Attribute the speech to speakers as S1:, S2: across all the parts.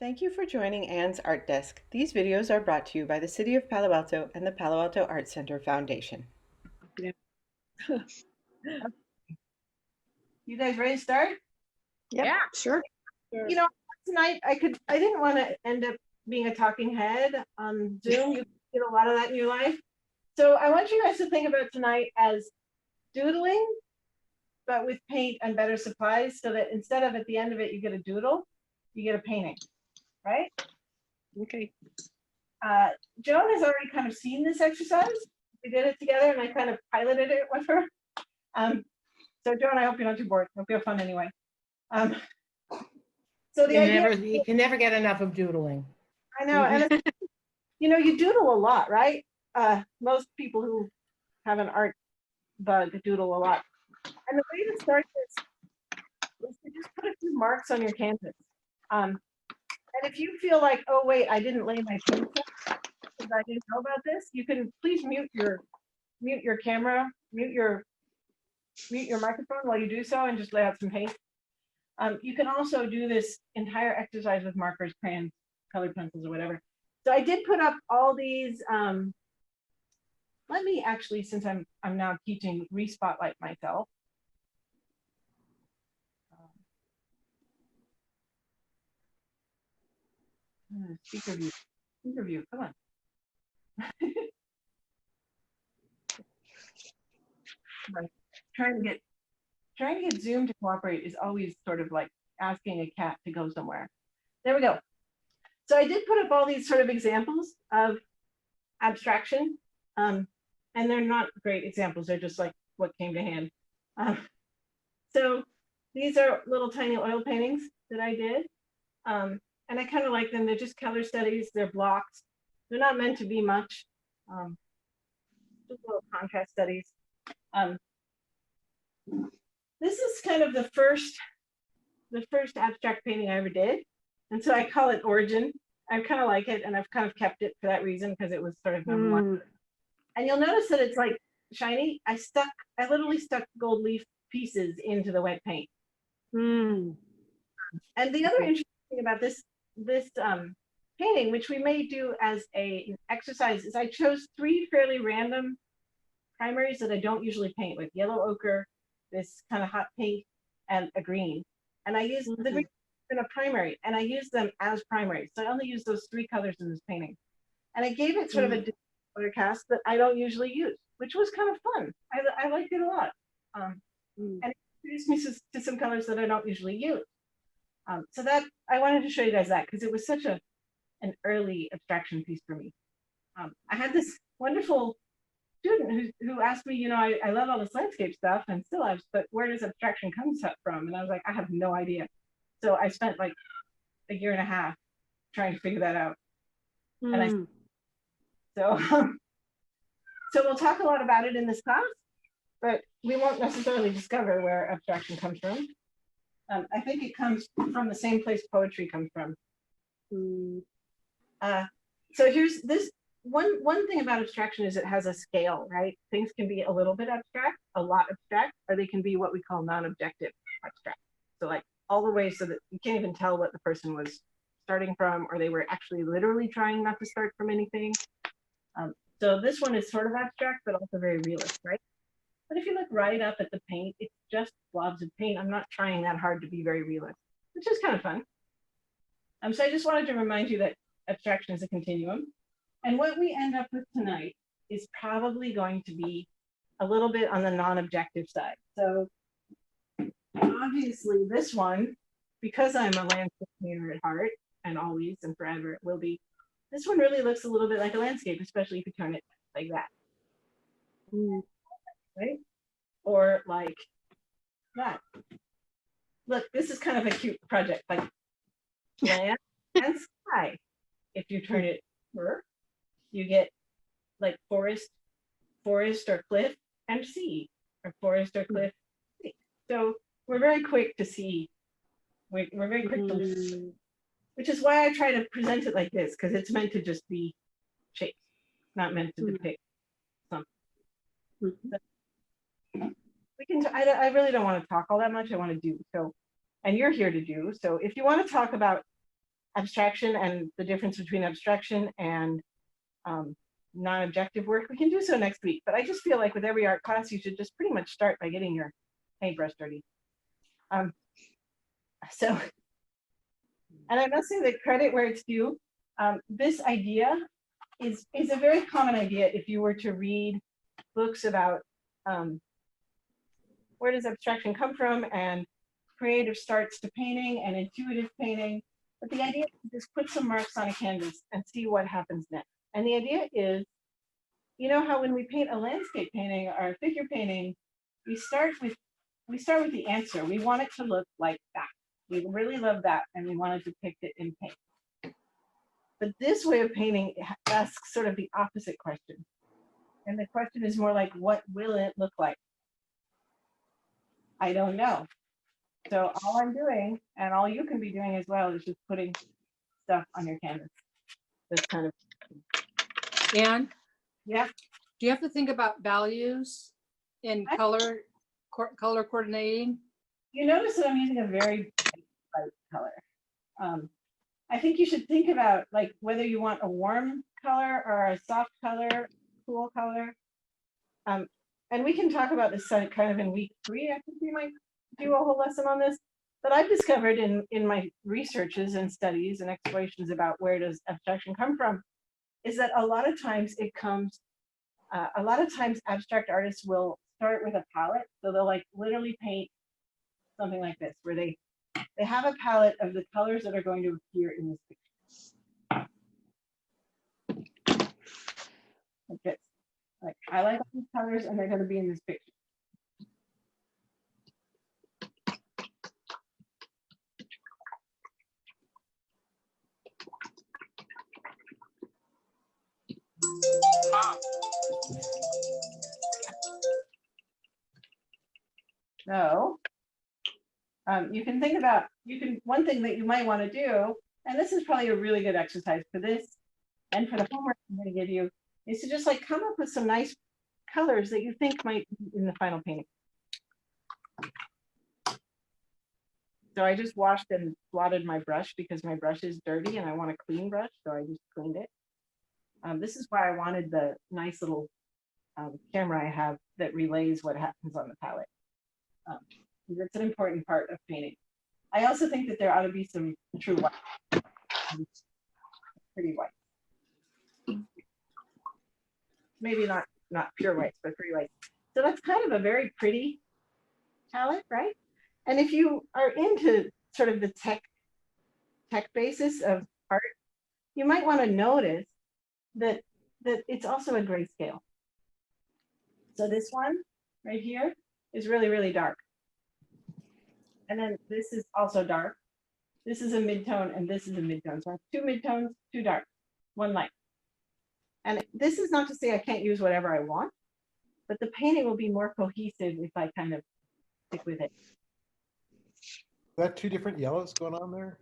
S1: Thank you for joining Anne's Art Desk. These videos are brought to you by the City of Palo Alto and the Palo Alto Art Center Foundation.
S2: Yeah.
S3: You guys ready to start?
S2: Yep,
S3: Yeah.
S2: sure.
S3: You know, tonight I didn't want to end up being a talking head on Zoom. You get a lot of that in your life. So I want you guys to think about tonight as doodling, but with paint and better supplies, so that instead of at the end of it, you get a doodle, you get a painting, right?
S2: Okay.
S3: Joan has already kind of seen this exercise. We did it together and I kind of piloted it with her. So Joan, I hope you're not too bored. Hope you have fun anyway. So the idea,
S4: You can never get enough of doodling.
S3: I know, and it's, you doodle a lot, right? Most people who have an art bug doodle a lot. And the way to start this is to just put a few marks on your canvas. And if you feel like, oh wait, I didn't lay my paint out because I didn't know about this, you can please mute your camera, mute your microphone while you do so, and just lay out some paint. You can also do this entire exercise with markers, crayons, colored pencils, or whatever. So I did put up all these. Let me actually, since I'm now teaching, re-spotlight myself. Speaker view, come on. Trying to get Zoom to cooperate is always sort of like asking a cat to go somewhere. There we go. So I did put up all these sort of examples of abstraction, and they're not great examples. They're just like what came to hand. So these are little tiny oil paintings that I did, and I kind of like them. They're just color studies. They're blocks. They're not meant to be much. Just little contrast studies. This is kind of the first abstract painting I ever did. And so I call it Origin. I kind of like it, and I've kind of kept it for that reason, because it was sort of number one. And you'll notice that it's like shiny. I literally stuck gold leaf pieces into the wet paint. And the other interesting thing about this painting, which we may do as an exercise, is I chose 3 fairly random primaries that I don't usually paint with: yellow ochre, this kind of hot pink, and a green. And I used the green in a primary, and I used them as primaries. So I only used those 3 colors in this painting. And I gave it sort of a color cast that I don't usually use, which was kind of fun. I liked it a lot. And it introduced me to some colors that I don't usually use. So that I wanted to show you guys that, because it was such an early abstraction piece for me. I had this wonderful student who asked me, I love all this landscape stuff and still lives, but where does abstraction come from? And I was like, I have no idea. So I spent like a year and a half trying to figure that out. And so we'll talk a lot about it in this class, but we won't necessarily discover where abstraction comes from. I think it comes from the same place poetry comes from. So here's this. One thing about abstraction is it has a scale, right? Things can be a little bit abstract, a lot abstract, or they can be what we call non-objective abstract. So like all the way so that you can't even tell what the person was starting from, or they were actually literally trying not to start from anything. So this one is sort of abstract, but also very realist, right? But if you look right up at the paint, it's just blobs of paint. I'm not trying that hard to be very realist, which is kind of fun. So I just wanted to remind you that abstraction is a continuum. And what we end up with tonight is probably going to be a little bit on the non-objective side. So obviously this one, because I'm a landscape painter at heart, and always and forever it will be, this one really looks a little bit like a landscape, especially if you turn it like that. Right? Or like that. Look, this is kind of a cute project, like land and sky. If you turn it over, you get like forest or cliff and sea, or forest or cliff, sea. So we're very quick to see. We're very quick to listen, which is why I try to present it like this, because it's meant to just be shapes, not meant to depict something. We can. I really don't want to talk all that much. I want to do so, and you're here to do so. If you want to talk about abstraction and the difference between abstraction and non-objective work, we can do so next week. But I just feel like with every art class, you should just pretty much start by getting your paintbrush dirty. So, and I must say that credit where it's due. This idea is a very common idea if you were to read books about where does abstraction come from and creative starts to painting and intuitive painting. But the idea is just put some marks on a canvas and see what happens next. And the idea is, you know how when we paint a landscape painting or a figure painting, we start with the answer. We want it to look like that. We really love that, and we want to depict it in paint. But this way of painting asks sort of the opposite question. And the question is more like, what will it look like? I don't know. So all I'm doing, and all you can be doing as well, is just putting stuff on your canvas. That's kind of,
S5: And
S3: yeah.
S5: do you have to think about values in color coordinating?
S3: You notice that I'm using a very bright color. I think you should think about like whether you want a warm color or a soft color, cool color. And we can talk about this kind of in week 3. I think we might do a whole lesson on this. But I've discovered in my researches and studies and explorations about where does abstraction come from, is that a lot of times it comes, a lot of times abstract artists will start with a palette. So they'll like literally paint something like this, where they have a palette of the colors that are going to appear in this picture. Like this. Like, I like all these colors and they're going to be in this picture. So you can think about, one thing that you might want to do, and this is probably a really good exercise for this and for the homework I'm going to give you, is to just like come up with some nice colors that you think might be in the final painting. So I just washed and blotted my brush because my brush is dirty and I want a clean brush, so I just cleaned it. This is why I wanted the nice little camera I have that relays what happens on the palette. That's an important part of painting. I also think that there ought to be some true white, pretty white. Maybe not pure whites, but pretty white. So that's kind of a very pretty palette, right? And if you are into sort of the tech basis of art, you might want to notice that it's also a grayscale. So this one right here is really, really dark. And then this is also dark. This is a midtone and this is a midtone. So I have 2 midtones, 2 dark, 1 light. And this is not to say I can't use whatever I want, but the painting will be more cohesive if I kind of stick with it.
S6: Is that 2 different yellows going on there?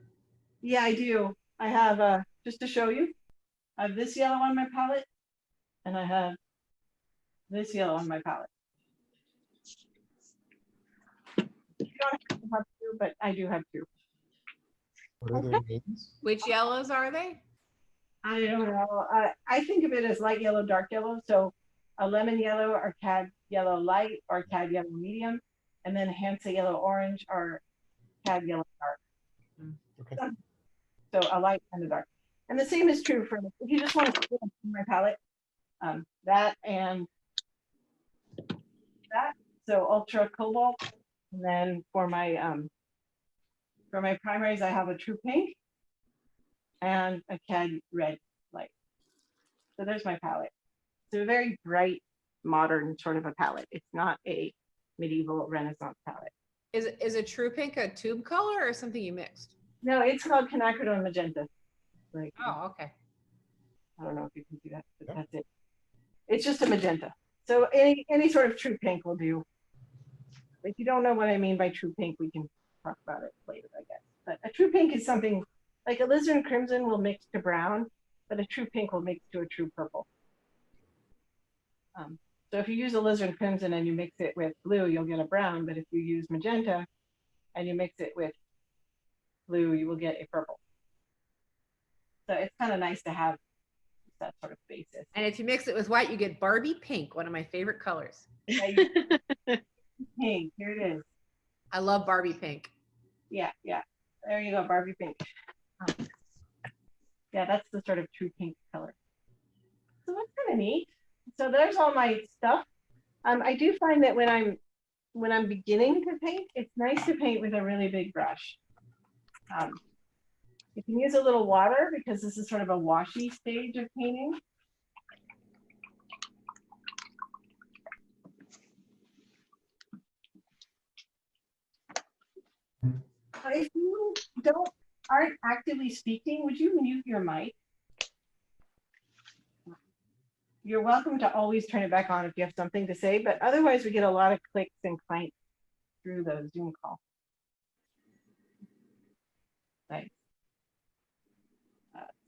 S3: Yeah, I do. I have, just to show you, I have this yellow on my palette and I have this yellow on my palette. You don't have to have 2, but I do have 2.
S6: What are their names?
S4: Which yellows are they?
S3: I don't know. I think of it as light yellow, dark yellow. So a lemon yellow or cad yellow light or cad yellow medium, and then Hansa yellow orange or cad yellow dark.
S6: Okay.
S3: So a light and a dark. And the same is true for, if you just want to put in my palette, that and that. So ultra cobalt. And then for my primaries, I have a true pink and a cad red light. So there's my palette. It's a very bright, modern sort of a palette. It's not a medieval Renaissance palette.
S4: Is a true pink a tube color or something you mixed?
S3: No, it's called quinacridone magenta. Like,
S4: Oh, okay.
S3: I don't know if you can see that, but
S6: Yeah.
S3: that's it. It's just a magenta. So any sort of true pink will do. If you don't know what I mean by true pink, we can talk about it later, I guess. But a true pink is something like alizarin crimson will mix to brown, but a true pink will mix to a true purple. So if you use alizarin crimson and you mix it with blue, you'll get a brown. But if you use magenta and you mix it with blue, you will get a purple. So it's kind of nice to have that sort of basis.
S4: And if you mix it with white, you get Barbie pink, one of my favorite colors.
S3: Pink, here it is.
S4: I love Barbie pink.
S3: Yeah, yeah. There you go, Barbie pink. Yeah, that's the sort of true pink color. So that's kind of neat. So there's all my stuff. I do find that when I'm beginning to paint, it's nice to paint with a really big brush. You can use a little water because this is sort of a washy stage of painting. If you aren't actively speaking, would you mute your mic? You're welcome to always turn it back on if you have something to say, but otherwise we get a lot of clicks and clanks through the Zoom call. Nice.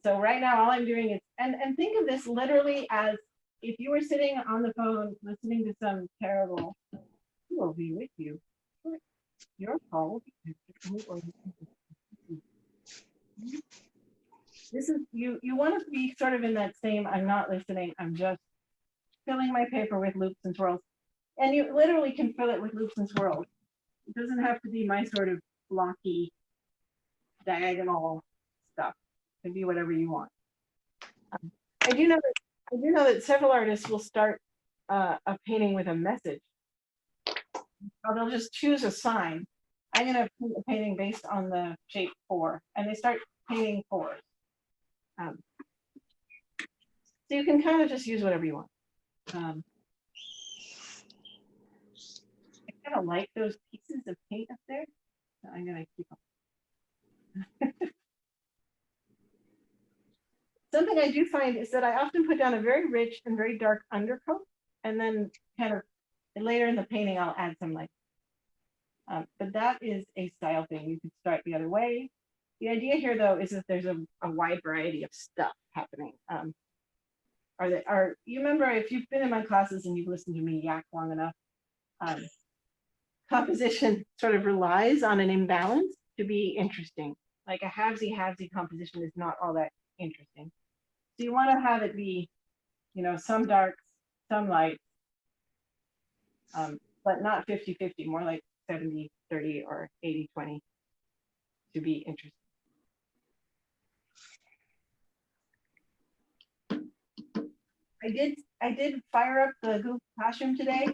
S3: So right now all I'm doing is, and think of this literally as if you were sitting on the phone listening to some terrible, who will be with you? Your call. This is, you want to be sort of in that same, I'm not listening, I'm just filling my paper with loops and swirls. And you literally can fill it with loops and swirls. It doesn't have to be my sort of blocky, diagonal stuff. It can be whatever you want. I do know that several artists will start a painting with a message. Or they'll just choose a sign. I'm going to paint a painting based on the shape 4, and they start painting 4s. So you can kind of just use whatever you want. I kind of like those pieces of paint up there, so I'm going to keep them. Something I do find is that I often put down a very rich and very dark undercoat, and then kind of later in the painting I'll add some light. But that is a style thing. You could start the other way. The idea here, though, is that there's a wide variety of stuff happening. You remember, if you've been in my classes and you've listened to me yak long enough, composition sort of relies on an imbalance to be interesting. Like a halvesy composition is not all that interesting. So you want to have it be, some darks, some lights, but not 50-50, more like 70-30 or 80-20 to be interesting. I did fire up the Google Classroom today.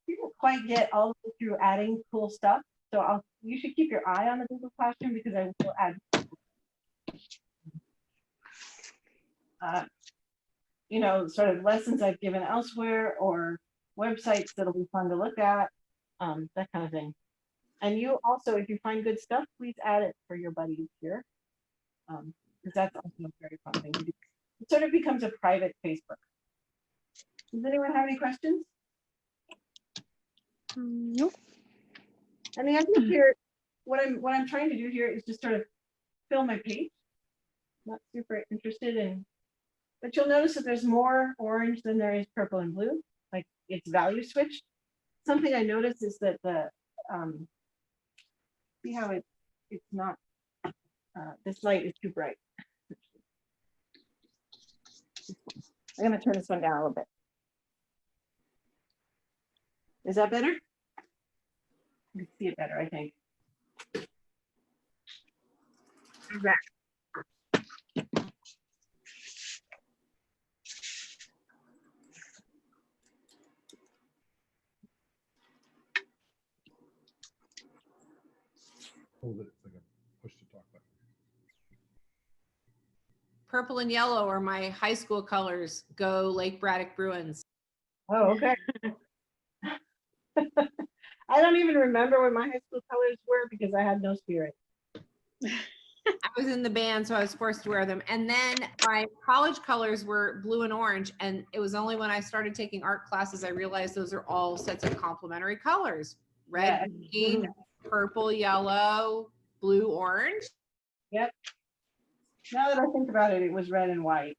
S3: Didn't quite get all the way through adding cool stuff, so you should keep your eye on the Google Classroom because I will add. Sort of lessons I've given elsewhere or websites that'll be fun to look at, that kind of thing. And you also, if you find good stuff, please add it for your buddies here, because that's also a very fun thing to do. It sort of becomes a private Facebook. Does anyone have any questions?
S2: Nope.
S3: And the idea here, what I'm trying to do here is just sort of fill my page. Not super interested in, but you'll notice that there's more orange than there is purple and blue, like it's value switched. Something I noticed is that the, see how it's not, this light is too bright. I'm gonna turn this one down a little bit. Is that better? You can see it better, I think. Right.
S6: Hold it, it's like a push to talk button.
S4: Purple and yellow are my high school colors. Go Lake Braddock Bruins.
S3: Oh, okay. I don't even remember what my high school colors were because I had no spirit.
S4: I was in the band, so I was forced to wear them. And then my college colors were blue and orange. And it was only when I started taking art classes, I realized those are all sets of complementary colors. Red, green, purple, yellow, blue, orange.
S3: Yep. Now that I think about it, it was red and white.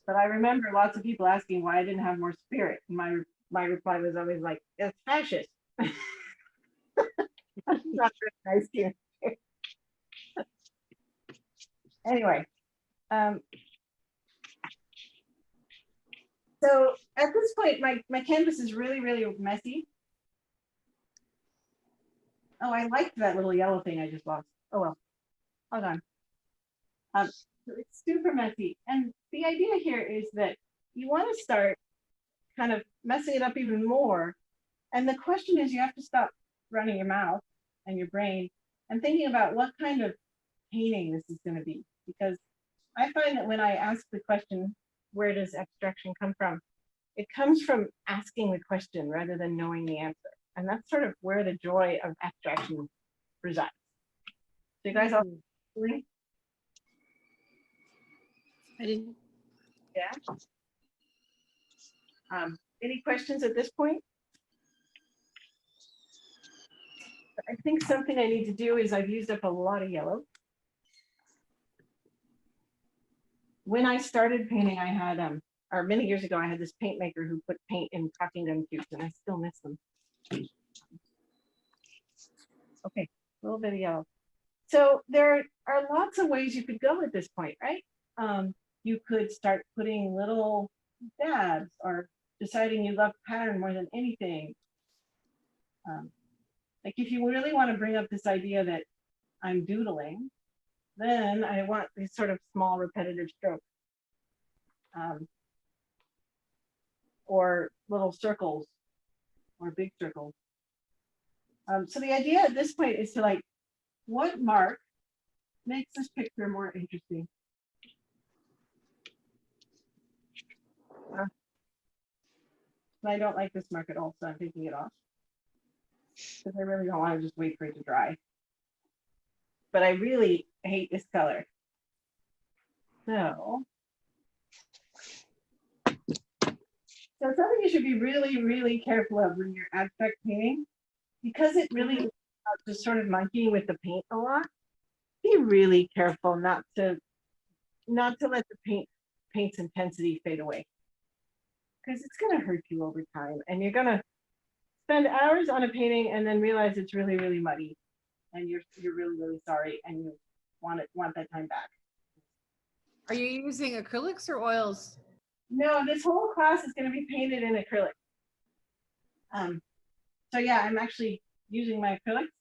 S3: But I remember lots of people asking why I didn't have more spirit. And my reply was always like, it's fascist. Not very nice here. Anyway, so at this point, my canvas is really, really messy. Oh, I liked that little yellow thing I just lost. Oh well, hold on. So it's super messy. And the idea here is that you want to start kind of messing it up even more. And the question is, you have to stop running your mouth and your brain and thinking about what kind of painting this is going to be. Because I find that when I ask the question, where does abstraction come from? It comes from asking the question rather than knowing the answer. And that's sort of where the joy of abstraction resides. So you guys all agree?
S2: I didn't.
S3: Yeah. Any questions at this point? I think something I need to do is I've used up a lot of yellow. When I started painting, I had or many years ago, I had this paint maker who put paint in caulking gun tubes, and I still miss them. Okay, a little bit of yellow. So there are lots of ways you could go at this point, right? You could start putting little dabs or deciding you love pattern more than anything. Like if you really want to bring up this idea that I'm doodling, then I want these sort of small repetitive strokes. Or little circles or big circles. So the idea at this point is to like, what mark makes this picture more interesting? I don't like this mark at all, so I'm taking it off. Because I really don't want to just wait for it to dry. But I really hate this color. So something you should be really, really careful of when you're abstract painting, because it really is just sort of monkeying with the paint a lot. Be really careful not to let the paint's intensity fade away, because it's going to hurt you over time, and you're going to spend hours on a painting and then realize it's really, really muddy, and you're really, really sorry, and you want that time back.
S4: Are you using acrylics or oils?
S3: No, this whole class is going to be painted in acrylic. So yeah, I'm actually using my acrylics,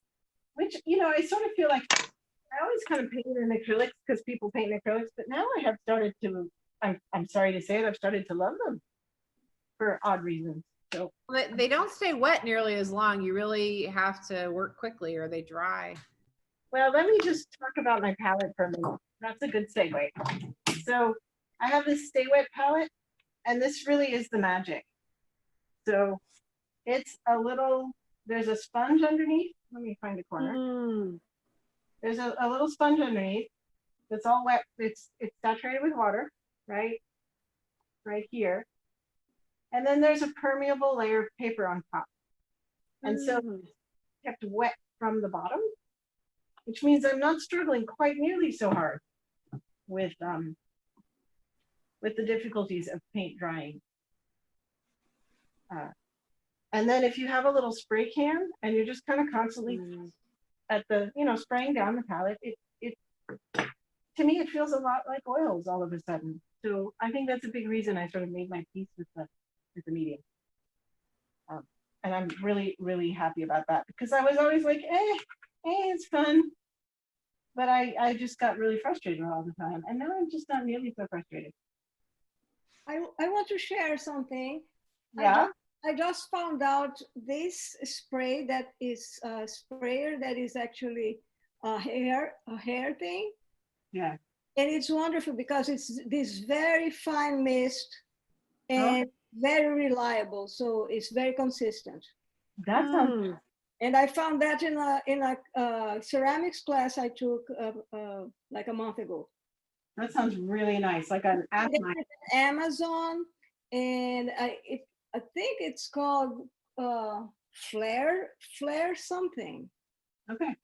S3: which, you know, I sort of feel like I always kind of painted in acrylics because people paint in acrylics, but now I have started to, I'm sorry to say it, I've started to love them for odd reasons. So
S4: They don't stay wet nearly as long. You really have to work quickly or they dry.
S3: well, let me just talk about my palette for a minute. That's a good segue. So I have this Stay Wet palette, and this really is the magic. So it's a little, there's a sponge underneath. Let me find a corner. There's a little sponge underneath that's all wet. It's saturated with water, right here. And then there's a permeable layer of paper on top. And so it's kept wet from the bottom, which means I'm not struggling quite nearly so hard with the difficulties of paint drying. And then if you have a little spray can and you're just kind of constantly at the, you know, spraying down the palette, it to me, it feels a lot like oils all of a sudden. So I think that's a big reason I sort of made my peace with the medium. And I'm really, really happy about that, because I was always like, it's fun. But I just got really frustrated all the time. And now I'm just not nearly so frustrated.
S7: I want to share something.
S3: Yeah.
S7: I just found out this spray that is a sprayer that is actually a hair thing.
S3: Yeah.
S7: And it's wonderful because it's this very fine mist and very reliable. So it's very consistent.
S3: That sounds
S7: And I found that in a ceramics class I took like a month ago.
S3: That sounds really nice. Like an
S7: Amazon, and I think it's called Flare something.
S3: Okay.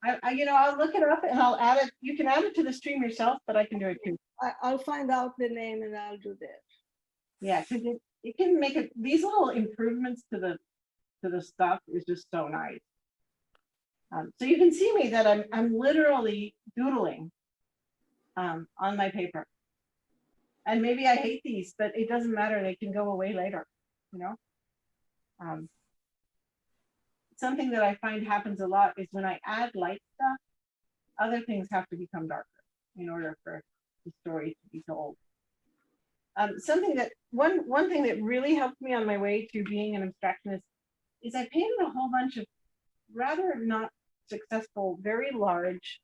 S3: I'll look it up and I'll add it. You can add it to the stream yourself, but I can do it too.
S7: I'll find out the name and I'll do that.
S3: Yeah, because it can make it. These little improvements to the stuff is just so nice. So you can see me that I'm literally doodling on my paper. And maybe I hate these, but it doesn't matter. They can go away later, you know? Something that I find happens a lot is when I add light stuff, other things have to become darker in order for the story to be told. Something that one thing that really helped me on my way to being an abstractionist is I painted a whole bunch of rather not successful, very large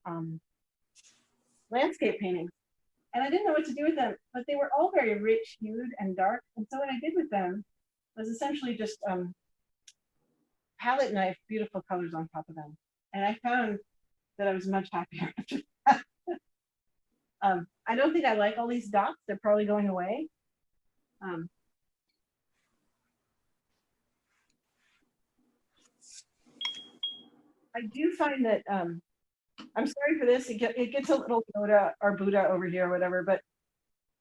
S3: landscape paintings. And I didn't know what to do with them, but they were all very rich hued and dark. And so what I did with them was essentially just palette knife beautiful colors on top of them. And I found that I was much happier after that. I don't think I like all these dots. They're probably going away. I do find that, I'm sorry for this, it gets a little Yoda or Buddha over here or whatever, but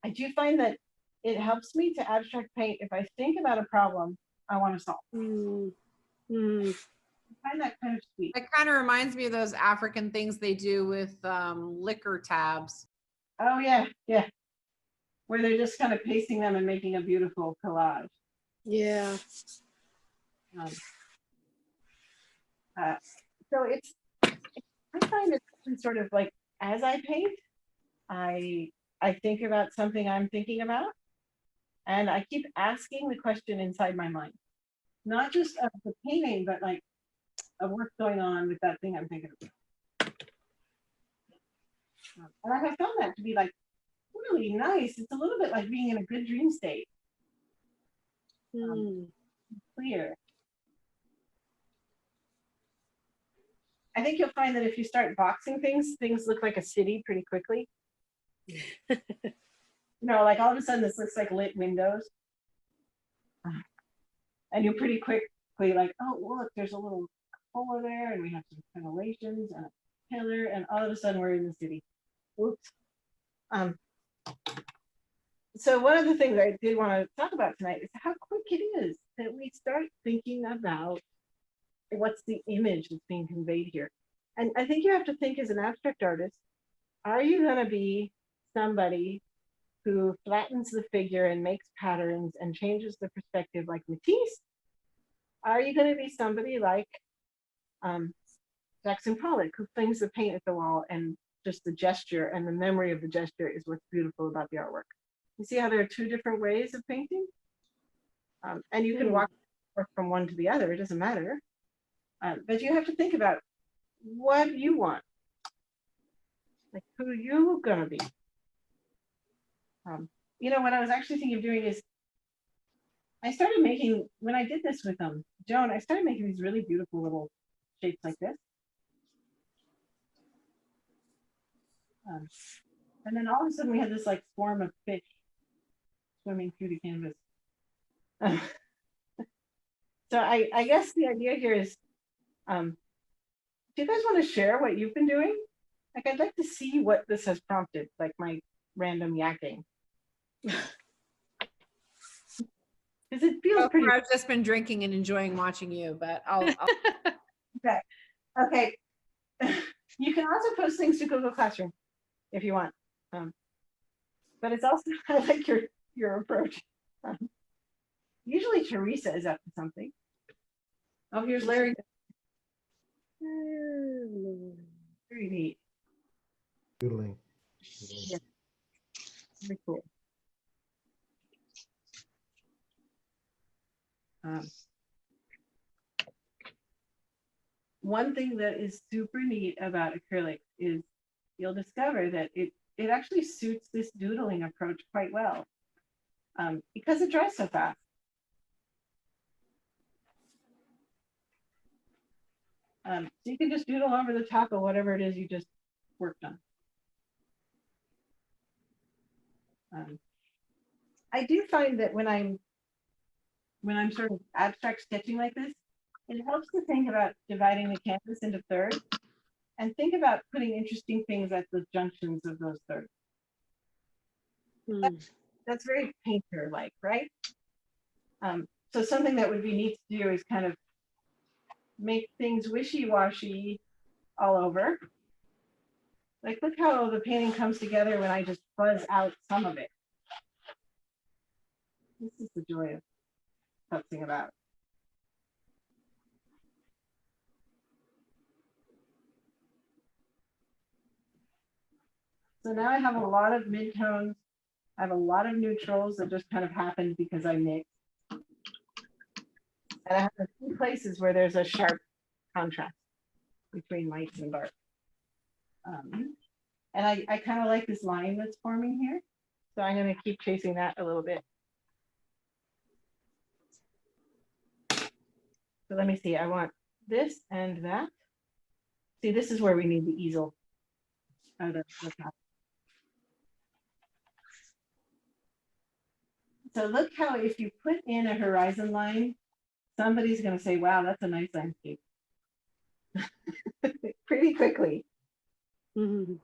S3: I do find that it helps me to abstract paint if I think about a problem I want to solve. I find that kind of sweet.
S4: It kind of reminds me of those African things they do with liquor tabs.
S3: Oh yeah, yeah. Where they're just kind of pasting them and making a beautiful collage.
S2: Yeah.
S3: So I find it's sort of like as I paint, I think about something I'm thinking about, and I keep asking the question inside my mind, not just of the painting, but like of what's going on with that thing I'm thinking about. And I have found that to be like really nice. It's a little bit like being in a good dream state. Clear. I think you'll find that if you start boxing things, things look like a city pretty quickly. You know, like all of a sudden this looks like lit windows. And you're pretty quickly like, oh, look, there's a little hole there, and we have some ventilations and a pillar, and all of a sudden we're in the city. Oops. So one of the things I did want to talk about tonight is how quick it is that we start thinking about what's the image that's being conveyed here. And I think you have to think as an abstract artist, are you going to be somebody who flattens the figure and makes patterns and changes the perspective like Matisse? Are you going to be somebody like Jackson Pollock, who flings the paint at the wall and just the gesture and the memory of the gesture is what's beautiful about the artwork? You see how there are two different ways of painting? And you can walk from one to the other, it doesn't matter. But you have to think about what you want, like who you gonna be. You know, what I was actually thinking of doing is I started making, when I did this with Joan, I started making these really beautiful little shapes like this. And then all of a sudden we had this like swarm of fish swimming through the canvas. So I guess the idea here is, do you guys want to share what you've been doing? Like, I'd like to see what this has prompted, like my random yakking. Because it feels pretty.
S4: I've just been drinking and enjoying watching you, but I'll
S3: Okay. Okay. You can also post things to Google Classroom if you want. But it's also, I like your approach. Usually Teresa is up to something. Oh, here's Larry. Very neat.
S6: Doodling.
S3: Yeah. Very cool. One thing that is super neat about acrylic is you'll discover that it actually suits this doodling approach quite well, because it dries so fast. So you can just doodle over the top of whatever it is you just worked on. I do find that when I'm sort of abstract sketching like this, it helps to think about dividing the canvas into thirds and think about putting interesting things at the junctions of those thirds. That's very painter-like, right? So something that would be neat to do is kind of make things wishy-washy all over. Like, look how the painting comes together when I just fuzz out some of it. This is the joy of futzing about. So now I have a lot of midtones. I have a lot of neutrals that just kind of happened because I mixed. And I have a few places where there's a sharp contrast between lights and dark. And I kind of like this line that's forming here. So I'm going to keep chasing that a little bit. So let me see, I want this and that. See, this is where we need the easel. Oh, the top. So look how if you put in a horizon line, somebody's going to say, wow, that's a nice landscape. Pretty quickly.
S2: Mhm.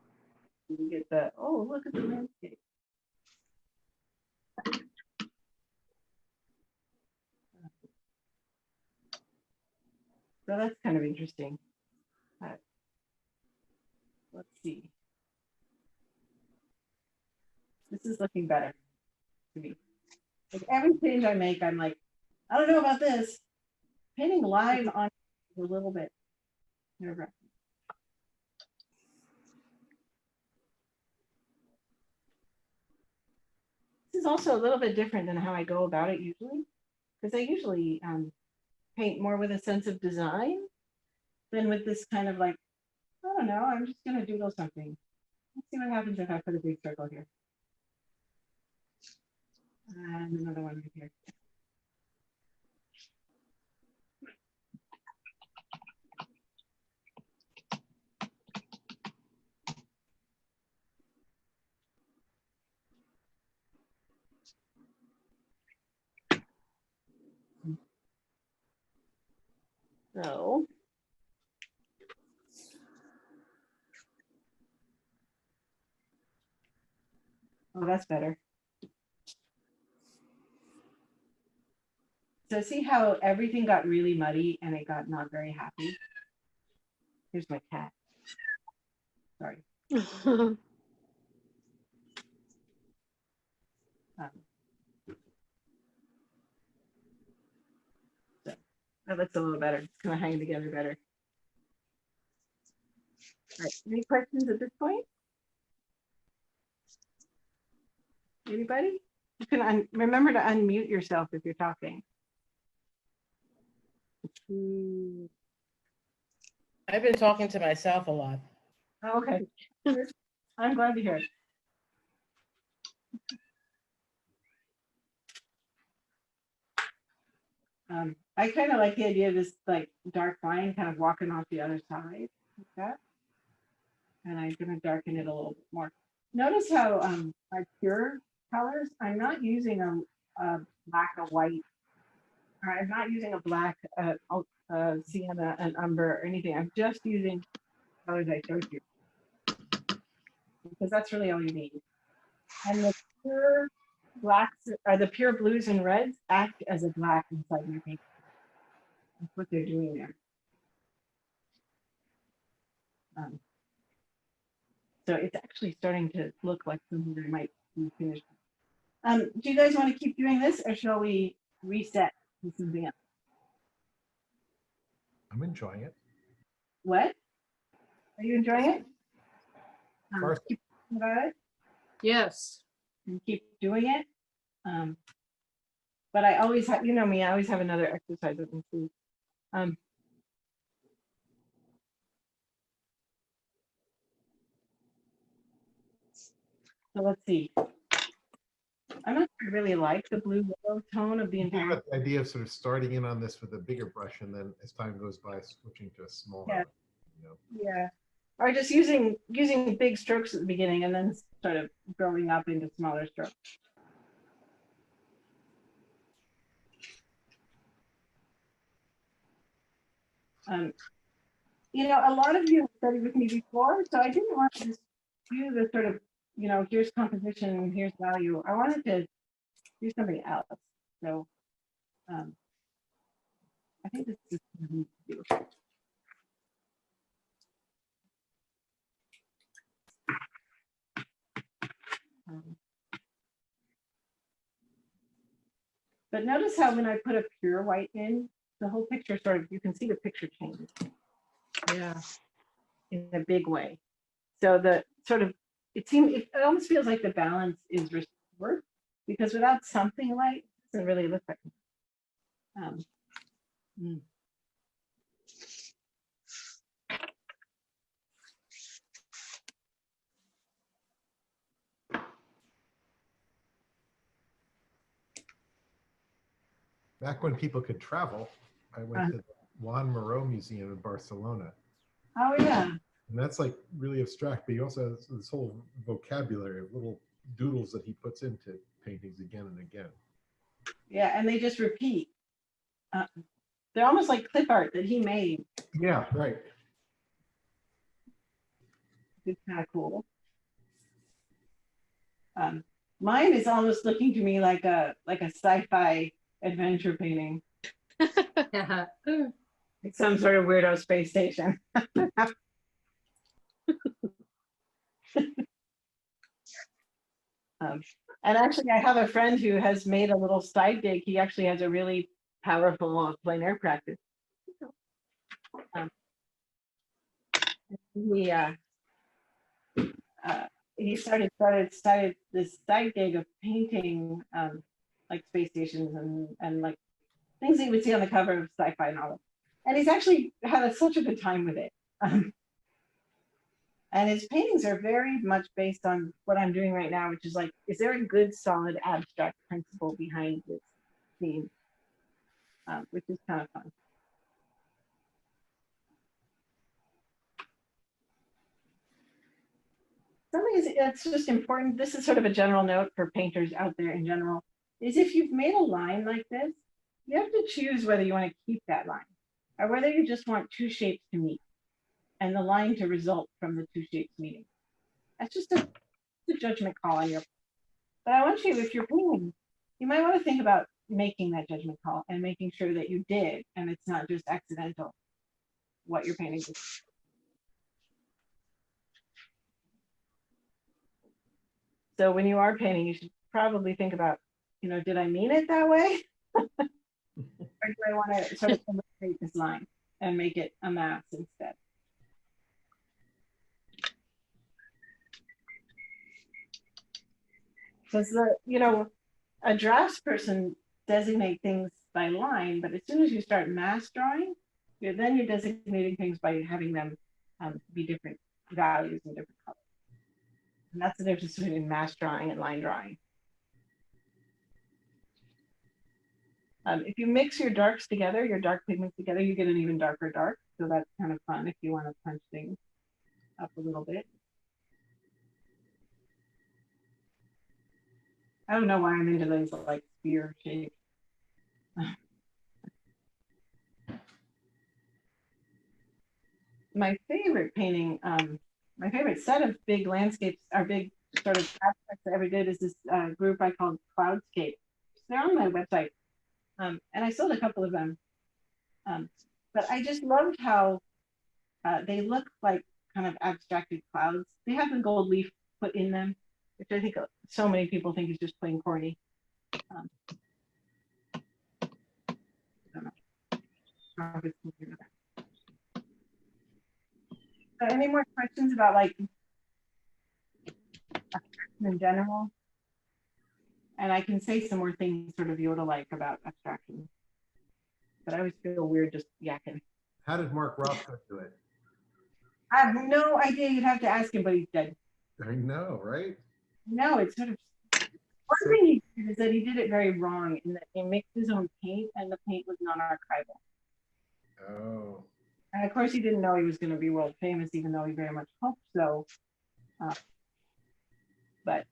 S3: You get the, oh, look at the landscape. So that's kind of interesting. Let's see. This is looking better to me. Like every change I make, I'm like, I don't know about this. Painting live on a little bit nerve-wracking. This is also a little bit different than how I go about it usually, because I usually paint more with a sense of design than with this kind of like, I don't know, I'm just gonna doodle something. Let's see what happens if I put a big circle here. And another one right here. So, oh, that's better. So see how everything got really muddy and it got not very happy? Here's my cat. Sorry. So that looks a little better. It's kind of hanging together better. All right. Any questions at this point? Anybody? You can remember to unmute yourself if you're talking.
S8: I've been talking to myself a lot.
S3: Oh, okay. I'm glad to hear it. I kind of like the idea of this like dark line kind of walking off the other side like that. And I'm going to darken it a little bit more. Notice how my pure colors, I'm not using a black, a white, or I'm not using a black, sienna, and umber or anything. I'm just using colors I showed you because that's really all you need. And the pure blacks, or the pure blues and reds act as a black inside your paint. That's what they're doing there. So it's actually starting to look like something that might be finished. Do you guys want to keep doing this or shall we reset to something else?
S6: I'm enjoying it.
S3: What? Are you enjoying it?
S6: First-
S3: Keep thinking about it
S5: Yes.
S3: and keep doing it. But I always have, you know me, I always have another exercise with me too. So let's see. I'm not sure I really like the blue willow tone of the
S6: You
S3: entire.
S6: got the idea of sort of starting in on this with a bigger brush and then as time goes by, switching to a smaller.
S3: Yeah.
S6: You know.
S3: Yeah. Or just using big strokes at the beginning and then sort of growing up into smaller strokes. You know, a lot of you have studied with me before, so I didn't want to just do the sort of, you know, here's composition, here's value. I wanted to do something else. So I think this is what we need to do. But notice how when I put a pure white in, the whole picture sort of, you can see the picture change
S4: Yeah.
S3: in a big way. So the sort of, it almost feels like the balance is restored, because without something light, it doesn't really look like. Mm.
S6: Back when people could travel, I went to the Juan Miró Museum in Barcelona.
S3: Oh yeah.
S6: And that's like really abstract, but he also has this whole vocabulary of little doodles that he puts into paintings again and again.
S3: Yeah, and they just repeat. They're almost like clip art that he made.
S6: Yeah, right.
S3: It's kind of cool. Mine is almost looking to me like a sci-fi adventure painting,
S4: Yeah.
S3: like some sort of weirdo space station. And actually, I have a friend who has made a little side gig. He actually has a really powerful plein air practice. He started this side gig of painting like space stations and like things that you would see on the cover of sci-fi novels. And he's actually had such a good time with it. And his paintings are very much based on what I'm doing right now, which is like, is there a good, solid, abstract principle behind this theme? Which is kind of fun. Something that's just important, this is sort of a general note for painters out there in general, is if you've made a line like this, you have to choose whether you want to keep that line or whether you just want two shapes to meet and the line to result from the two shapes meeting. That's just a judgment call on your part. But I want you, if you're painting, you might want to think about making that judgment call and making sure that you did, and it's not just accidental what you're painting. So when you are painting, you should probably think about, did I mean it that way? Or do I want to sort of eliminate this line and make it a mass instead? Because a draftsperson designate things by line, but as soon as you start mass drawing, then you're designating things by having them be different values and different colors. And that's the difference between mass drawing and line drawing. If you mix your darks together, your dark pigments together, you get an even darker dark. So that's kind of fun if you want to punch things up a little bit. I don't know why I'm into those like spear shapes. My favorite painting, my favorite set of big landscapes, or big sort of abstracts I ever did, is this group I called Cloudscape. They're on my website, and I sold a couple of them. But I just loved how they look like kind of abstracted clouds. They have the gold leaf put in them, which I think so many people think is just plain corny. I don't know. Any more questions about like abstraction in general? And I can say some more things sort of Yoda like about abstraction, but I always feel weird just yakking.
S6: How did Mark Rothko do it?
S3: I have no idea. You'd have to ask him, but he's dead.
S6: I know, right?
S3: No, it's sort of one thing he did is that he did it very wrong in that he mixed his own paint and the paint was non-archival.
S6: Oh.
S3: And of course, he didn't know he was going to be world famous, even though he very much hoped so. But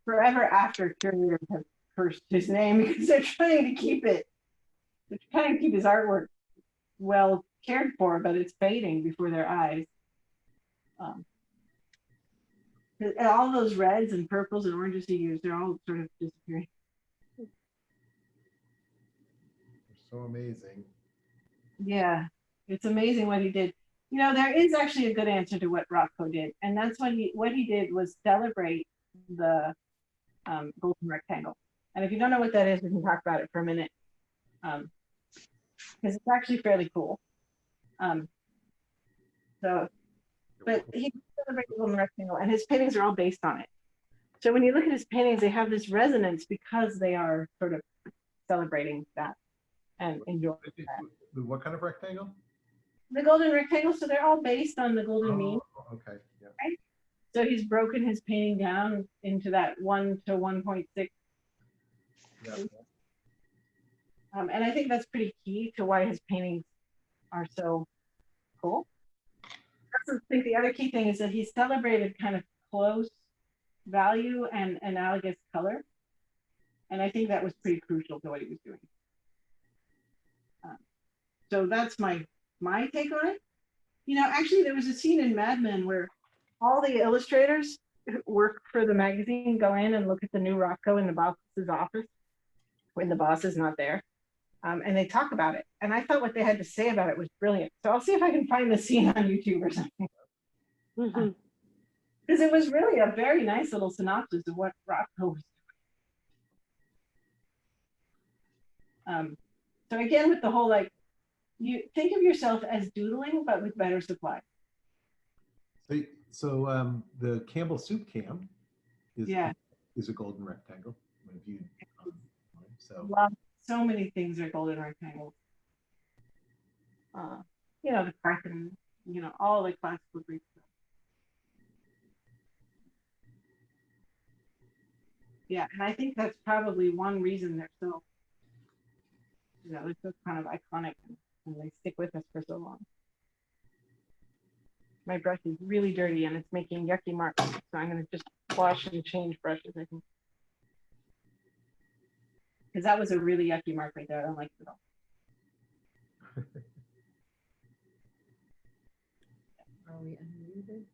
S3: forever after, curators have cursed his name because they're trying to keep it. They're trying to keep his artwork well cared for, but it's fading before their eyes. And all those reds and purples and oranges he used, they're all sort of disappearing.
S6: They're so amazing.
S3: Yeah, it's amazing what he did. There is actually a good answer to what Rothko did, and that's what he did was celebrate the golden rectangle. And if you don't know what that is, we can talk about it for a minute. Because it's actually fairly cool. But he celebrates the golden rectangle, and his paintings are all based on it. So when you look at his paintings, they have this resonance because they are sort of celebrating that and enjoying that.
S6: What kind of rectangle?
S3: The golden rectangle, so they're all based on the golden mean.
S6: Okay. Yeah.
S3: Right? So he's broken his painting down into that 1 to 1.6.
S6: Yeah.
S3: And I think that's pretty key to why his paintings are so cool. I think the other key thing is that he celebrated kind of close value and analogous color. And I think that was pretty crucial to what he was doing. So that's my take on it. You know, actually there was a scene in Mad Men where all the illustrators who work for the magazine go in and look at the new Rocco in the boss's office when the boss is not there. And they talk about it. And I thought what they had to say about it was brilliant. So I'll see if I can find the scene on YouTube or something. Because it was really a very nice little synopsis of what Rocco was doing. So again, with the whole, like, you think of yourself as doodling, but with better supply.
S6: So the Campbell soup can is a golden rectangle. When viewed, so.
S3: So many things are golden rectangles. You know, the Parthenon, you know, all the classical Greek stuff. Yeah, and I think that's probably one reason they're so, you know, they're so kind of iconic and they stick with us for so long. My brush is really dirty and it's making yucky marks, so I'm going to just wash and change brushes, I think. Because that was a really yucky mark right there. I don't like it at all.
S4: Are we unmuted?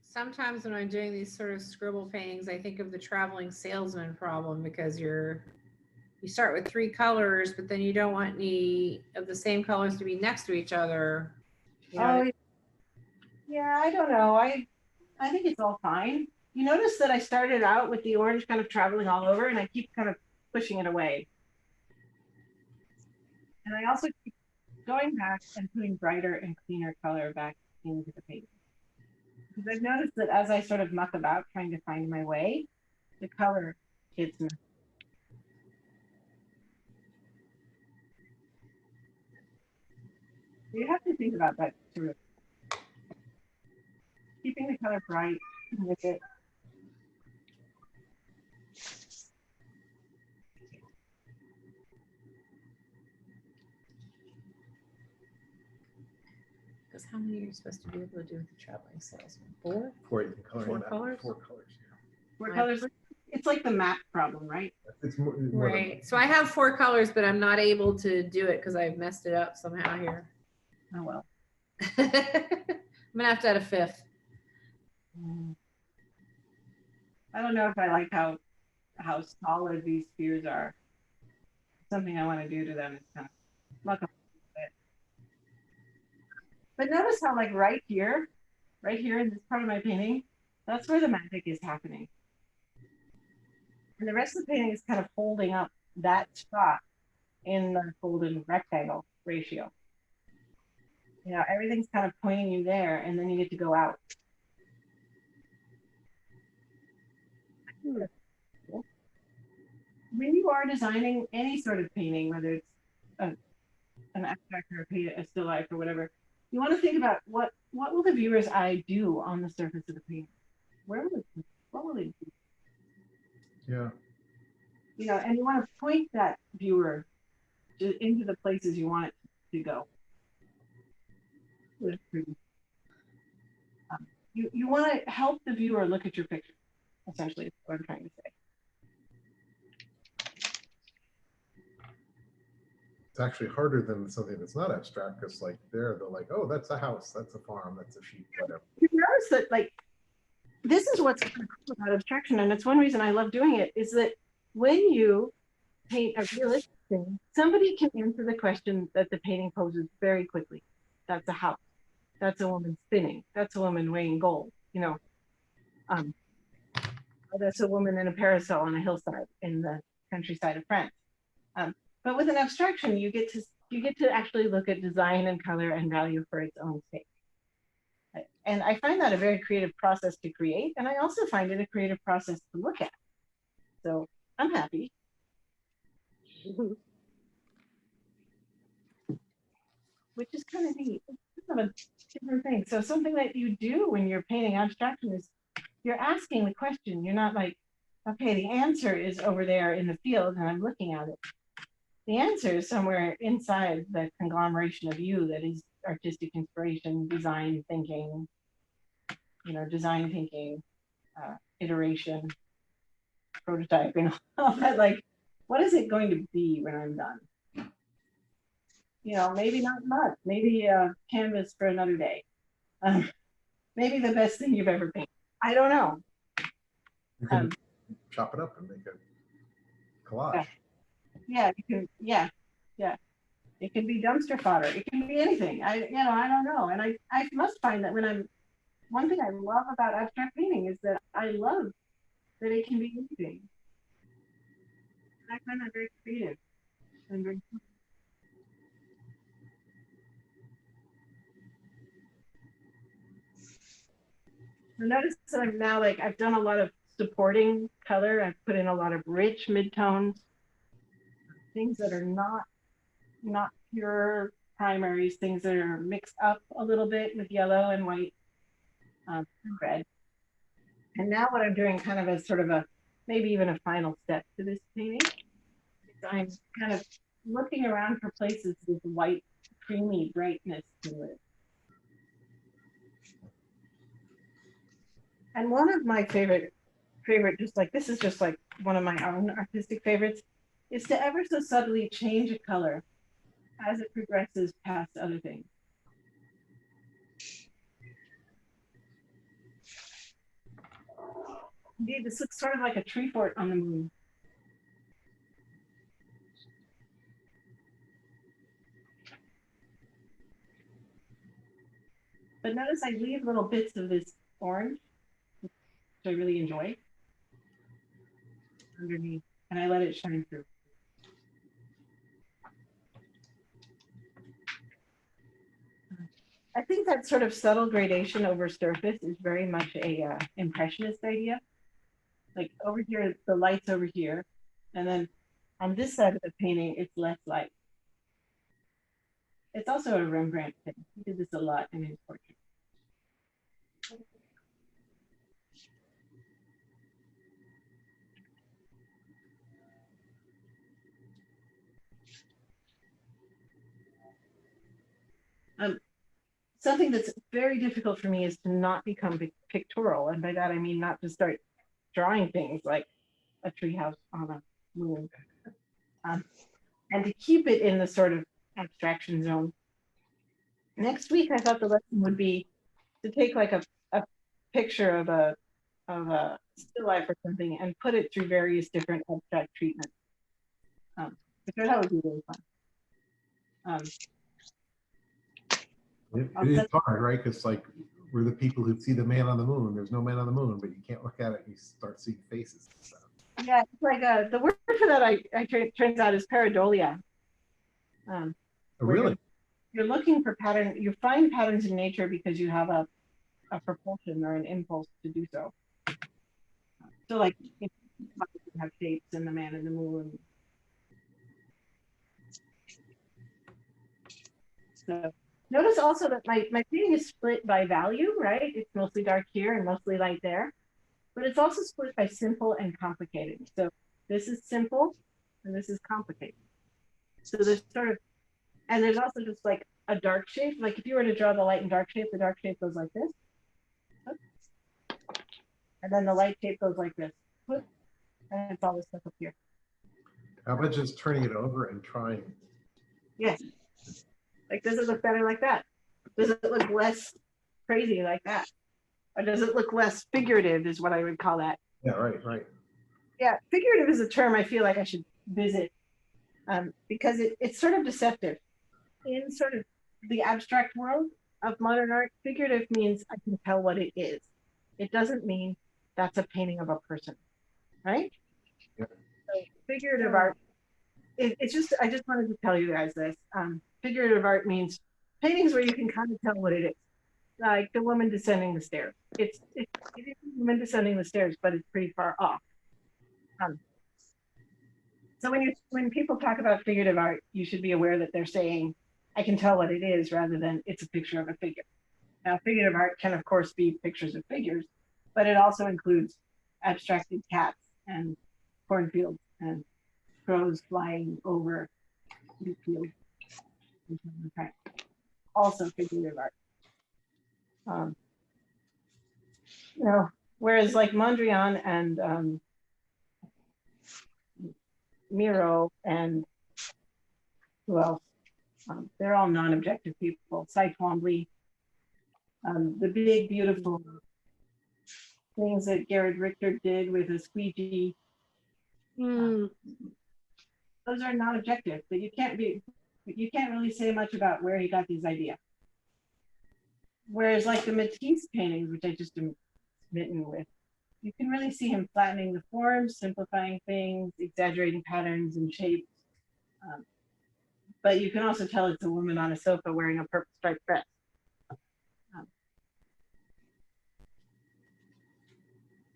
S4: Sometimes when I'm doing these sort of scribble paintings, I think of the traveling salesman problem because you start with 3 colors, but then you don't want any of the same colors to be next to each other. You know
S3: yeah, I don't know. I think it's all fine. You notice that I started out with the orange kind of traveling all over and I keep kind of pushing it away. And I also keep going back and putting brighter and cleaner color back into the painting. Because I've noticed that as I sort of muck about trying to find my way, the color hits me. You have to think about that too. Keeping the color bright with it.
S4: Because how many are you supposed to be able to do with the traveling salesman? 4?
S6: 4 you can color
S4: 4
S6: in that.
S4: colors?
S6: 4 colors. Yeah.
S3: 4 colors. It's like the map problem, right?
S6: It's more
S4: Right. So I have 4 colors, but I'm not able to do it because I've messed it up somehow here.
S3: Oh well.
S4: I'm gonna have to add a 5th.
S3: I don't know if I like how solid these spheres are. Something I want to do to them is kind of muck up a bit. But notice how, like, right here in this part of my painting, that's where the magic is happening. And the rest of the painting is kind of holding up that spot in the golden rectangle ratio. You know, everything's kind of pointing you there, and then you get to go out. When you are designing any sort of painting, whether it's an abstract or a still life or whatever, you want to think about what will the viewer's eye do on the surface of the painting? What will it do?
S6: Yeah.
S3: You know, and you want to point that viewer into the places you want it to go. You want to help the viewer look at your picture, essentially, is what I'm trying to say.
S6: It's actually harder than something that's not abstract because, like, they're like, oh, that's a house, that's a farm, that's a sheep, whatever.
S3: You notice that, like, this is what's kind of cool about abstraction, and it's one reason I love doing it, is that when you paint a realistic thing, somebody can answer the question that the painting poses very quickly. That's a house. That's a woman spinning. That's a woman weighing gold. You know, that's a woman in a parasol on a hillside in the countryside of France. But with an abstraction, you get to actually look at design and color and value for its own sake. And I find that a very creative process to create, and I also find it a creative process to look at. So I'm happy. Which is kind of neat. It's kind of a different thing. So something that you do when you're painting abstraction is you're asking the question. You're not like, okay, the answer is over there in the field and I'm looking at it. The answer is somewhere inside the conglomeration of you that is artistic inspiration, design thinking, iteration, prototyping, all that. Like, what is it going to be when I'm done? Maybe not much. Maybe a canvas for another day. Maybe the best thing you've ever painted. I don't know.
S6: You can chop it up and make a collage.
S3: Yeah, you can. Yeah. It can be dumpster fodder. It can be anything. I don't know. And I must find that one thing I love about abstract painting is that I love that it can be anything. I find that very creative and very cool. I notice that I'm now I've done a lot of supporting color. I've put in a lot of rich midtones, things that are not pure primaries, things that are mixed up a little bit with yellow and white and red. And now what I'm doing kind of as sort of maybe even a final step to this painting is I'm kind of looking around for places with white, creamy brightness to it. And one of my favorite, this is just like one of my own artistic favorites, is to ever so subtly change a color as it progresses past other things. Indeed, this looks sort of like a tree fort on the moon. But notice I leave little bits of this orange, which I really enjoy, underneath, and I let it shine through. I think that sort of subtle gradation over surface is very much a impressionist idea. Like over here, the light's over here, and then on this side of the painting, it's less light. It's also a Rembrandt thing. He did this a lot in his portrait. Something that's very difficult for me is to not become pictorial. And by that, I mean not to start drawing things like a treehouse on a moon. And to keep it in the sort of abstraction zone. Next week, I thought the lesson would be to take like a picture of a still life or something and put it through various different abstract treatments. Which I thought would be really fun.
S6: It is hard, right? Because like we're the people who see the man on the moon. There's no man on the moon, but you can't look at it and you start seeing faces. So.
S3: Yeah, it's like the word for that turns out is pareidolia.
S6: Oh, really?
S3: You're looking for pattern. You find patterns in nature because you have a propulsion or an impulse to do so. So like you have shapes in the man in the moon. So notice also that my painting is split by value, right? It's mostly dark here and mostly light there. But it's also split by simple and complicated. So this is simple and this is complicated. So there's and there's also just like a dark shape. Like if you were to draw the light and dark shape, the dark shape goes like this. And then the light shape goes like this. And it's all this stuff up here.
S6: How about just turning it over and trying?
S3: Yes. Like, does it look better like that? Does it look less crazy like that? Or does it look less figurative is what I would call that.
S6: Yeah, right.
S3: Yeah, figurative is a term I feel like I should visit because it's sort of deceptive. In sort of the abstract world of modern art, figurative means I can tell what it is. It doesn't mean that's a painting of a person. right?
S6: Yep.
S3: So figurative art, it's just, I just wanted to tell you guys this. Figurative art means paintings where you can kind of tell what it is. Like the woman descending the stairs. It is a woman descending the stairs, but it's pretty far off. So when people talk about figurative art, you should be aware that they're saying, I can tell what it is, rather than it's a picture of a figure. Now, figurative art can, of course, be pictures of figures, but it also includes abstracted cats and cornfields and crows flying over the field. Also figurative art. You know, whereas like Mondrian and Miro and who else? They're all non-objective people. Cy Twombly, the big, beautiful things that Gerhard Richter did with a squeegee. Those are non-objective, but you can't really say much about where he got these ideas. Whereas like the Matisse paintings, which I just am smitten with, you can really see him flattening the forms, simplifying things, exaggerating patterns and shapes. But you can also tell it's a woman on a sofa wearing a purple striped dress.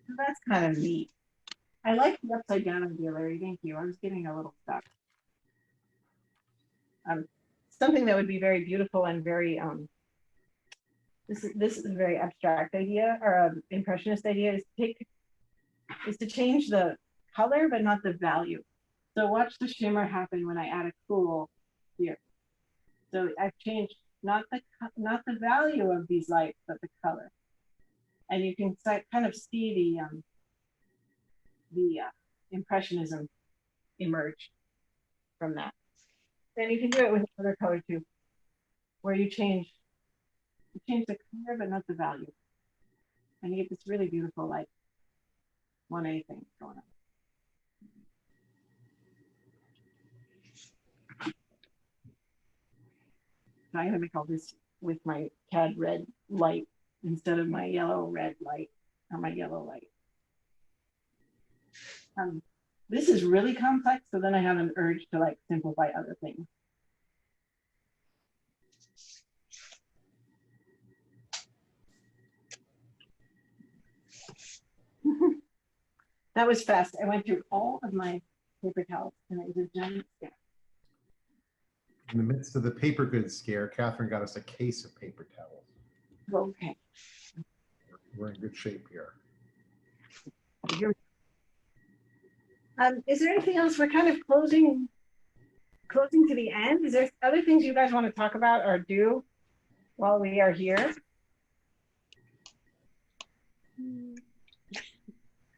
S3: So that's kind of neat. I like the upside down idea, Larry. Thank you. I was getting a little stuck. Something that would be very beautiful and very this is a very abstract idea, or impressionist idea, is to change the color but not the value. So watch the shimmer happen when I add a cool here. So I've changed not the value of these lights, but the color. And you can kind of see the impressionism emerge from that. Then you can do it with another color too, where you change the color but not the value, and you get this really beautiful like 1A thing going on. So I'm gonna make all this with my CAD red light instead of my yellow red light or my yellow light. This is really complex, so then I have an urge to like simplify other things. That was fast. I went through all of my paper towels and it was a giant scare.
S6: In the midst of the paper goods scare, Catherine got us a case of paper towels.
S3: Okay.
S6: We're in good shape here.
S3: Is there anything else? We're kind of closing to the end. Is there other things you guys want to talk about or do while we are here?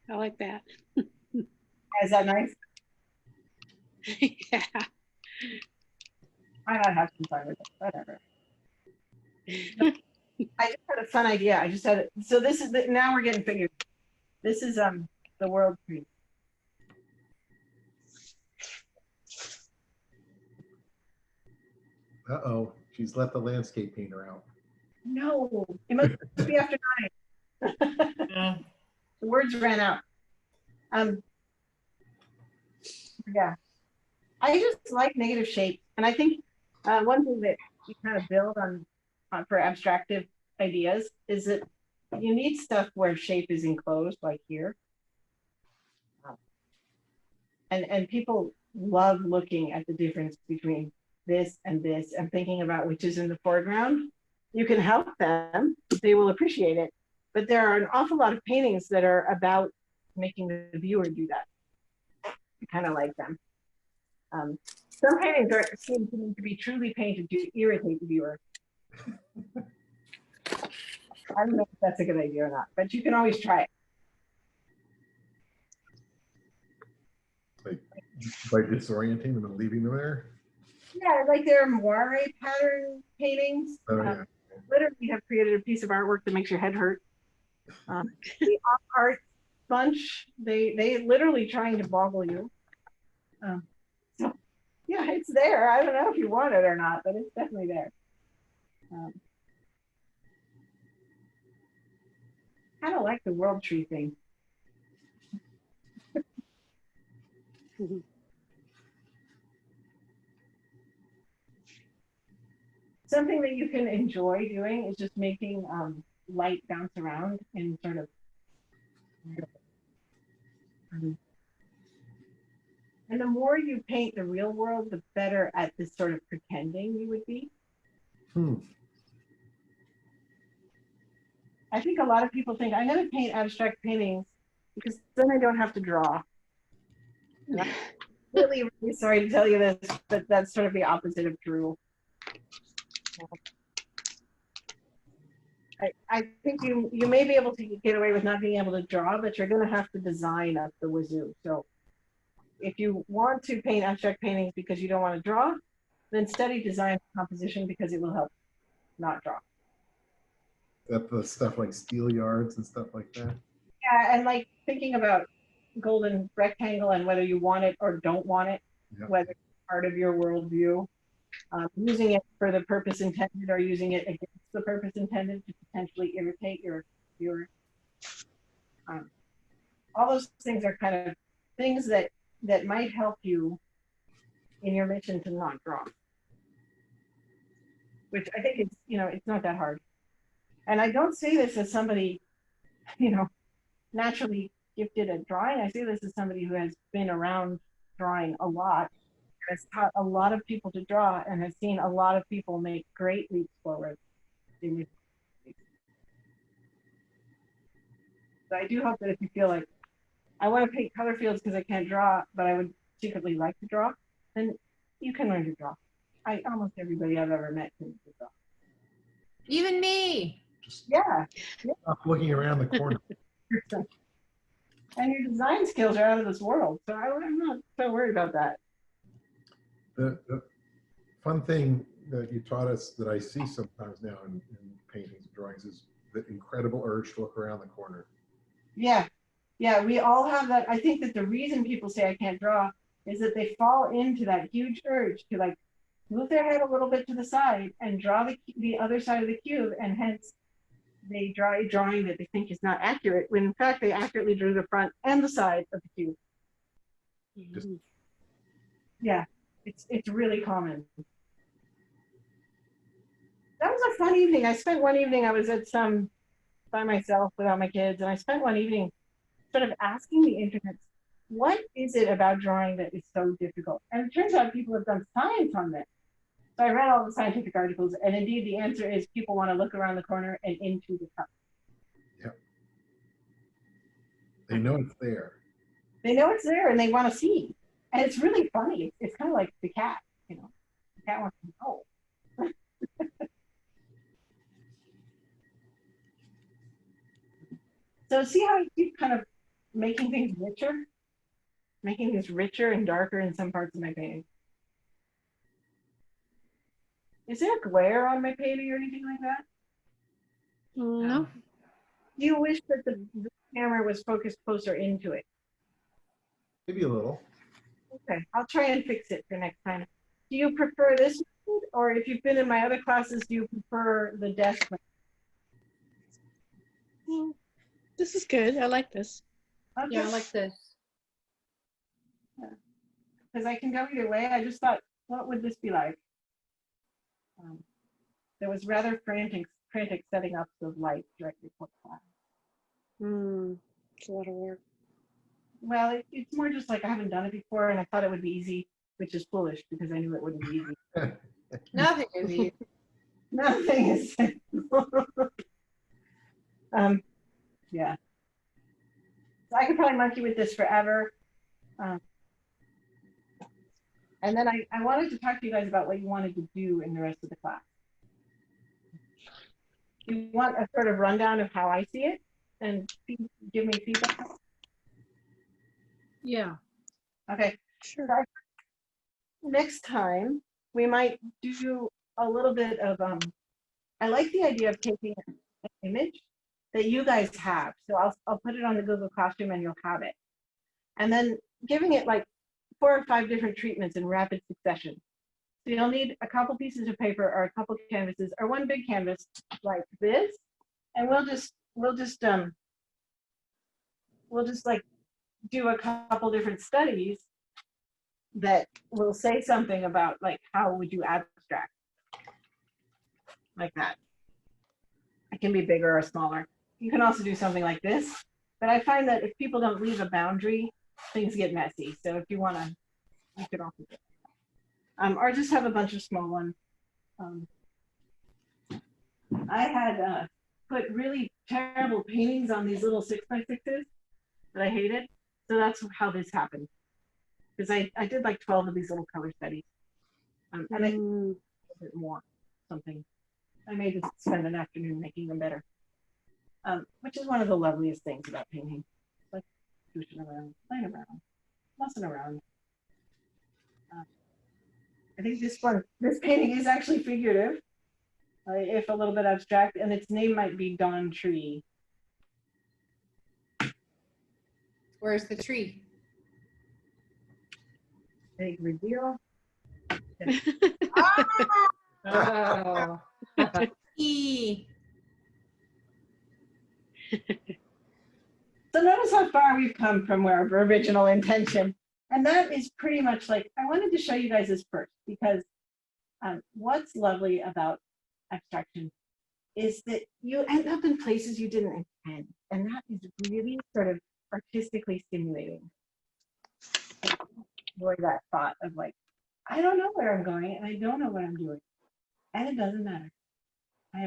S2: I like that.
S3: Is that nice?
S2: Yeah.
S3: Why not have some fun with it? Whatever. I just had a fun idea. I just had so this is now we're getting figured. This is the world tree.
S6: Uh-oh, she's let the landscape painter out.
S3: No, it must be after 9.
S8: Yeah.
S3: The words ran out. Yeah, I just like negative shapes, and I think one thing that you kind of build on for abstractive ideas is that you need stuff where shape is enclosed, like here. And people love looking at the difference between this and thinking about which is in the foreground. You can help them, they will appreciate it. But there are an awful lot of paintings that are about making the viewer do that. I kind of like them. Some paintings seem to me to be truly painted to irritate the viewer. I don't know if that's a good idea or not, but you can always try it.
S6: Like by disorienting them and leaving them there?
S3: Yeah, like there are moire pattern paintings.
S6: Oh, yeah.
S3: Literally have created a piece of artwork that makes your head hurt. The art bunch, they literally trying to boggle you. So yeah, it's there. I don't know if you want it or not, but it's definitely there. Kind of like the world tree thing.
S2: Mhm.
S3: Something that you can enjoy doing is just making light bounce around in sort of. And the more you paint the real world, the better at this sort of pretending you would be.
S6: Hmm.
S3: I think a lot of people think I'm going to paint abstract paintings because then I don't have to draw. And I'm really, really sorry to tell you this, but that's sort of the opposite of true. I think you may be able to get away with not being able to draw, but you're going to have to design up the wazoo. So if you want to paint abstract paintings because you don't want to draw, then study design and composition because it will help not draw.
S6: That the stuff like steel yards and stuff like that.
S3: Yeah, and like thinking about golden rectangle and whether you want it or don't want it,
S6: Yep.
S3: whether it's part of your worldview, using it for the purpose intended or using it against the purpose intended to potentially irritate your viewer. All those things are kind of things that might help you in your mission to not draw, which I think is, it's not that hard. And I don't say this as somebody, naturally gifted at drawing. I say this as somebody who has been around drawing a lot, has taught a lot of people to draw, and has seen a lot of people make great leaps forward. So I do hope that if you feel like I want to paint color fields because I can't draw, but I would secretly like to draw, then you can learn to draw. Almost everybody I've ever met can draw.
S4: Even me.
S3: Yeah.
S6: Stop looking around the corner.
S3: And your design skills are out of this world. So I'm not so worried about that.
S6: The fun thing that you taught us that I see sometimes now in paintings and drawings is the incredible urge to look around the corner.
S3: Yeah. Yeah, we all have that. I think that the reason people say I can't draw is that they fall into that huge urge to like move their head a little bit to the side and draw the other side of the cube, and hence they draw a drawing that they think is not accurate, when in fact they accurately drew the front and the side of the cube.
S6: Just-
S3: Yeah, it's really common. That was a fun evening. I spent one evening, I was at some by myself without my kids, and I spent one evening sort of asking the internet, what is it about drawing that is so difficult? And it turns out people have done science on this. So I read all the scientific articles, and indeed the answer is people want to look around the corner and into the cup.
S6: Yep. They know it's there.
S3: They know it's there and they want to see. And it's really funny. It's kind of like the cat, The cat wants to know. So see how I keep kind of making things richer and darker in some parts of my painting. Is there a glare on my painting or anything like that?
S2: No.
S3: Do you wish that the camera was focused closer into it?
S6: Maybe a little.
S3: Okay, I'll try and fix it for next time. Do you prefer this method, or if you've been in my other classes, do you prefer the desk method?
S2: This is good. I like this.
S3: Okay.
S5: Yeah, I like this.
S3: Because I can go either way. I just thought, what would this be like? There was rather frantic setting up of light directly before class.
S2: It's a lot of work.
S3: Well, it's more just like I haven't done it before, and I thought it would be easy, which is foolish because I knew it wouldn't be easy.
S4: Nothing is easy.
S3: Nothing is. Yeah. So I could probably monkey with this forever. And then I wanted to talk to you guys about what you wanted to do in the rest of the class. You want a sort of rundown of how I see it and give me feedback?
S5: Yeah.
S3: Okay.
S2: Sure.
S3: So next time we might do a little bit of, I like the idea of taking an image that you guys have. So I'll put it on the Google Classroom and you'll have it. And then giving it like 4 or 5 different treatments in rapid succession. So you'll need a couple pieces of paper or a couple canvases or one big canvas like this. And we'll just like do a couple different studies that will say something about like how would you abstract like that. It can be bigger or smaller. You can also do something like this, but I find that if people don't leave a boundary, things get messy. So if you want to, you could also do it. Or just have a bunch of small ones. I had put really terrible paintings on these little 6x6s that I hated. So that's how this happened. Because I did like 12 of these little color studies. And I did a bit more, something. I may just spend an afternoon making them better. Which is one of the loveliest things about painting. Like pushing around, playing around, messing around. I think this painting is actually figurative, if a little bit abstract, and its name might be Dawn Tree.
S4: Where's the tree?
S3: Big reveal.
S5: Oh.
S4: E.
S3: So notice how far we've come from our original intention. And that is pretty much like, I wanted to show you guys this first, because what's lovely about abstraction is that you end up in places you didn't intend. And that is really sort of artistically stimulating. Enjoy that thought of like, I don't know where I'm going and I don't know what I'm doing. And it doesn't matter. I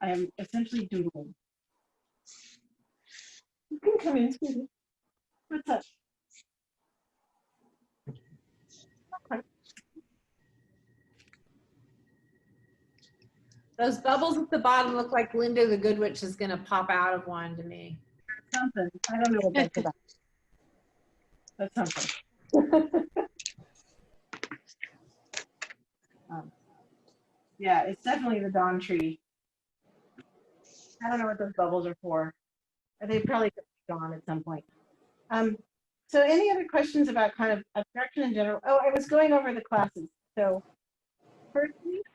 S3: am essentially doodling. You can come in, sweetie. What's up?
S4: Those bubbles at the bottom look like Linda the Good Witch is going to pop out of one to me.
S3: Something. I don't know what that's about. That's something. Yeah, it's definitely the Dawn Tree. I don't know what those bubbles are for. They probably could be gone at some point. So any other questions about kind of abstraction in general? Oh, I was going over the classes. So first week,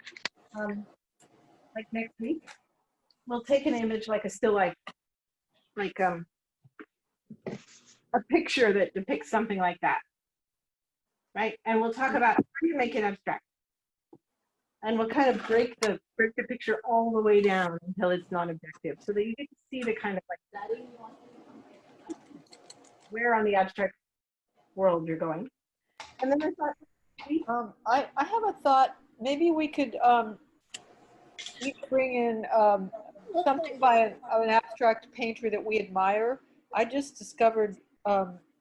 S3: like next week, we'll take an image like a still life, like a picture that depicts something like that, right? And we'll talk about how do you make it abstract. And we'll kind of break the picture all the way down until it's non-objective, so that you get to see the kind of like where on the abstract world you're going. And then I thought,
S9: I have a thought. Maybe we could each bring in something by an abstract painter that we admire. I just discovered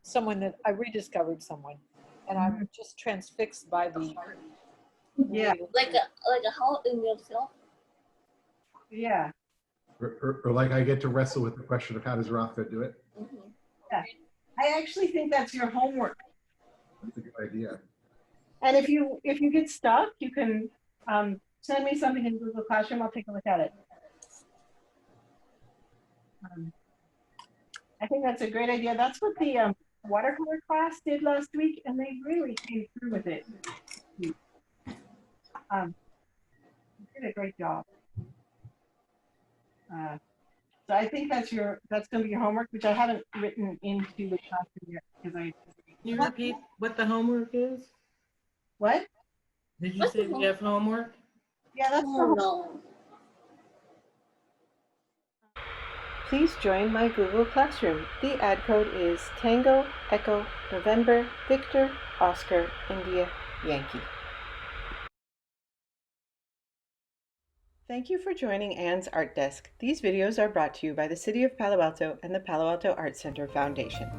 S9: someone that I rediscovered someone, and I'm just transfixed by the.
S3: yeah,
S10: like a how in yourself.
S3: yeah.
S6: Or like I get to wrestle with the question of how does Rafa do it?
S3: Yeah. I actually think that's your homework.
S6: That's a good idea.
S3: And if you get stuck, you can send me something in Google Classroom. I'll take a look at it. I think that's a great idea. That's what the watercolor class did last week, and they really came through with it. Did a great job. So I think that's going to be your homework, which I haven't written into the classroom yet because I.
S8: Can you repeat what the homework is?
S3: What?
S8: Did you say we have homework?
S3: Yeah, that's
S10: Oh no.
S1: Please join my Google Classroom. The ad code is Tango, Echo, November, Victor, Oscar, India, Yankee. Thank you for joining Anne's Art Desk. These videos are brought to you by the City of Palo Alto and the Palo Alto Art Center Foundation.